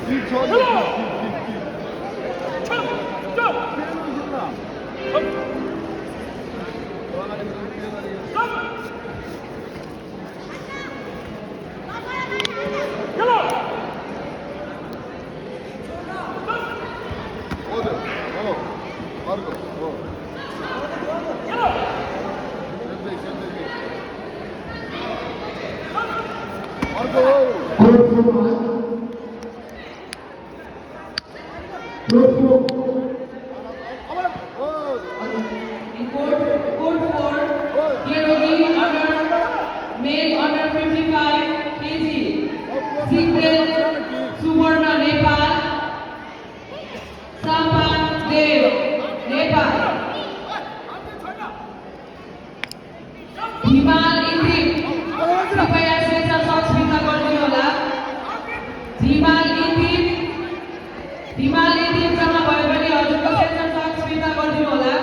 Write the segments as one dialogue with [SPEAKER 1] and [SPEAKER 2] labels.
[SPEAKER 1] Keep trying to
[SPEAKER 2] Male under 55 kg. Secret Suvarna Nepal. Sampan Dev Nepal. Himal Indip. कृपया स्वेच्छासहग स्वीकार गरिदिनु होला। हिमाल इन्दिप जम्मा भयो भने हजुरको स्वेच्छासहग स्वीकार गरिदिनु होला।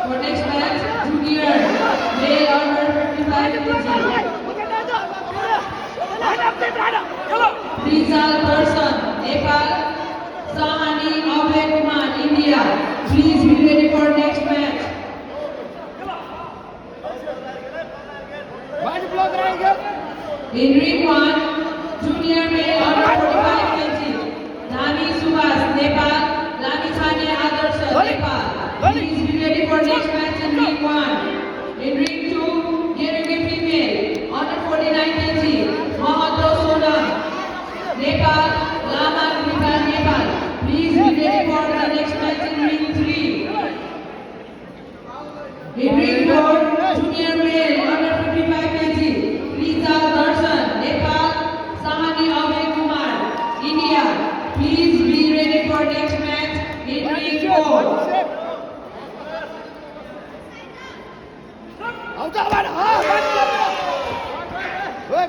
[SPEAKER 2] For next match, junior male under 55 kg. Rizal Person, Nepal. Sahani Abhay Kumar, India. Please be ready for next match. In ring 1, junior male under 45 kg. Nami Subhas, Nepal. Lami Chane Adarsh, Nepal. Please be ready for next match in ring 1. In ring 2, Gerugi female under 49 kg. Mahatro Sonam, Nepal. Lama Kripa, Nepal. Please be ready for the next match in ring 3. In ring 4, junior male under 55 kg. Rizal Darshan, Nepal. Sahani Abhay Kumar, India. Please be ready for next match in ring 4.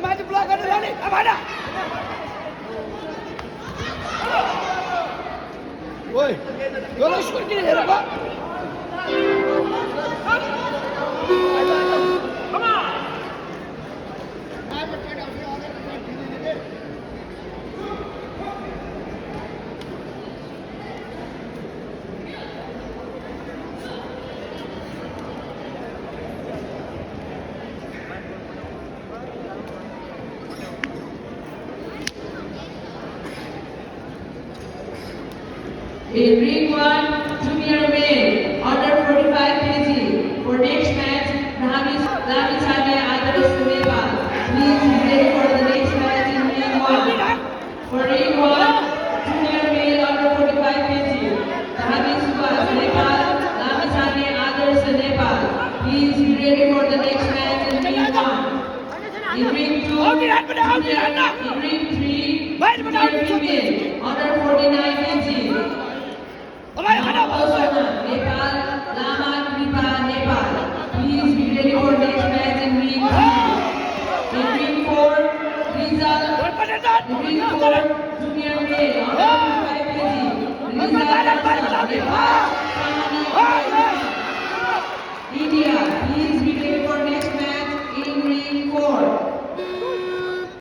[SPEAKER 1] माथि block गरेर जाने भएन ओइ यसलाई score किन हेरेको
[SPEAKER 2] In ring 1, junior male under 45 kg. For next match, Lami Chane Adarsh, Nepal. Please be ready for the next match in ring 1. For ring 1, junior male under 45 kg. Lami Subhas, Nepal. Lami Chane Adarsh, Nepal. Please be ready for the next match in ring 1. In ring 2, in ring 3, junior female under 49 kg. Nepal, Lama Kripa, Nepal. Please be ready for next match in ring 3. In ring 4, Rizal. In ring 4, junior male under 55 kg. Rizal, Nepal. India. Please